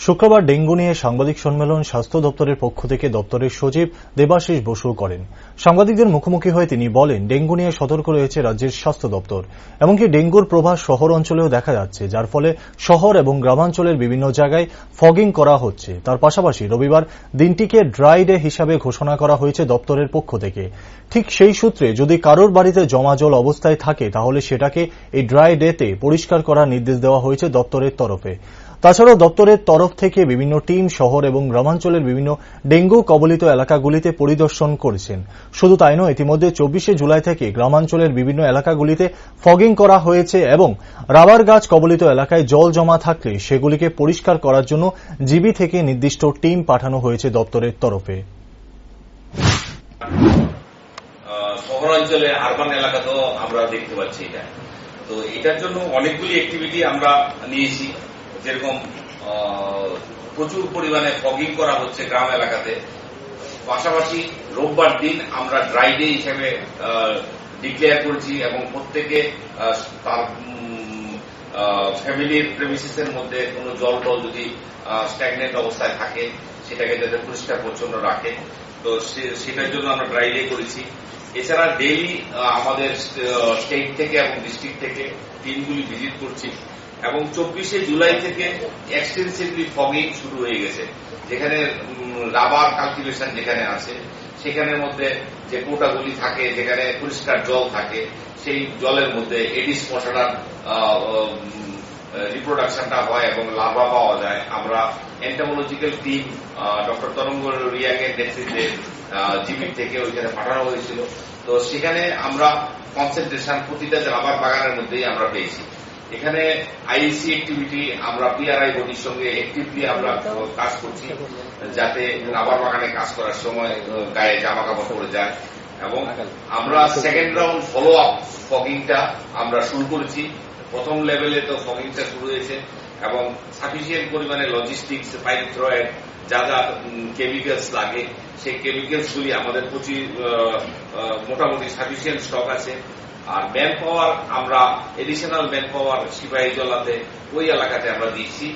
শুক্রবার ডেঙ্গু নিয়ে সাংবাদিক সম্মেলন স্বাস্থ্য দপ্তরের পক্ষ থেকে দপ্তরের সচিব দেবাশিস বসু করেন। সাংবাদিকদের মুখোমুখি হয়ে তিনি বলেন, ডেঙ্গু নিয়ে সতর্ক রয়েছে রাজ্যের স্বাস্থ্য দপ্তর। এমনকি ডেঙ্গুর প্রভাব শহর অঞ্চলেও দেখা যাচ্ছে, যার ফলে শহর এবং গ্রামাঞ্চলের বিভিন্ন জায়গায় ফগিং করা হচ্ছে। তার পাশাপাশি রবিবার দিনটিকে ড্রাই ডে হিসাবে ঘোষণা করা হয়েছে দপ্তরের পক্ষ থেকে। ঠিক সেই সূত্রে যদি কারোর বাড়িতে জমা জল অবস্থায় থাকে তাহলে সেটাকে এই ড্রাই ডেতে পরিষ্কার করার নির্দেশ দেওয়া হয়েছে দপ্তরের তরফে। তাছাড়াও দপ্তরের তরফ থেকে বিভিন্ন টিম শহর এবং গ্রামাঞ্চলের বিভিন্ন ডেঙ্গু কবলিত এলাকাগুলিতে পরিদর্শন করেছেন। শুধু তাই নয়, ইতিমধ্যে 24শে জুলাই থেকে গ্রামাঞ্চলের বিভিন্ন এলাকাগুলিতে ফগিং করা হয়েছে এবং রাবার গাছ কবলিত এলাকায় জল জমা থাকলে সেগুলিকে পরিষ্কার করার জন্য জিবি থেকে নির্দিষ্ট টিম পাঠানো হয়েছে দপ্তরের তরফে। শহরাঞ্চলে আরবান এলাকাতেও আমরা দেখতে পাচ্ছি এটা। তো এটার জন্য অনেকগুলি অ্যাক্টিভিটি আমরা নিয়েছি, যেরকম প্রচুর পরিমাণে ফগিং করা হচ্ছে গ্রাম এলাকাতে। পাশাপাশি রোববার দিন আমরা ড্রাই ডে হিসেবে ডিক্লেয়ার করেছি এবং প্রত্যেকে তার ফ্যামিলির প্রেমিসিসের মধ্যে কোনো জল টল যদি স্ট্যাগনেন্ট অবস্থায় থাকে সেটাকে যাতে পরিষ্কার পরিচ্ছন্ন রাখে। তো সেটার জন্য আমরা ড্রাই ডে করেছি। এছাড়া ডেইলি আমাদের স্টেট থেকে এবং ডিস্ট্রিক্ট থেকে টিমগুলি ভিজিট করছি এবং 24শে জুলাই থেকে এক্সটেন্সিভলি ফগিং শুরু হয়ে গেছে। যেখানে রাবার কাল্টিভেশন যেখানে আছে সেখানের মধ্যে যে কোটাগুলি থাকে, যেখানে পরিষ্কার জল থাকে, সেই জলের মধ্যে এডিস মশাটার রিপ্রোডাকশনটা হয় এবং লার্ভা পাওয়া যায়। আমরা এন্টোমোলজিক্যাল টিম ডক্টর তরঙ্গ রিয়াংয়ের নেতৃত্বে জিবি থেকে ওইখানে পাঠানো হয়েছিল। তো সেখানে আমরা কনসেন্ট্রেশন প্রতিটা রাবার বাগানের মধ্যেই আমরা পেয়েছি। এখানে আইসি অ্যাক্টিভিটি আমরা পিআরআই বডির সঙ্গে অ্যাক্টিভলি আমরা কাজ করছি, যাতে রাবার বাগানে কাজ করার সময় গায়ে জামা কাপড় পরে যায়। এবং আমরা সেকেন্ড রাউন্ড ফলো আপ ফগিংটা আমরা শুরু করেছি। প্রথম লেভেলে তো ফগিংটা শুরু হয়েছে এবং সাফিসিয়েন্ট পরিমাণে লজিস্টিক্স, পাইপ থ্রয়েড, যা যা কেমিক্যালস লাগে সেই কেমিক্যালস গুলি আমাদের মোটামুটি সাফিসিয়েন্ট স্টক আছে। আর ম্যান পাওয়ার আমরা এডিশনাল ম্যান পাওয়ার সিপাহীজলাতে ওই এলাকাতে আমরা দিয়েছি।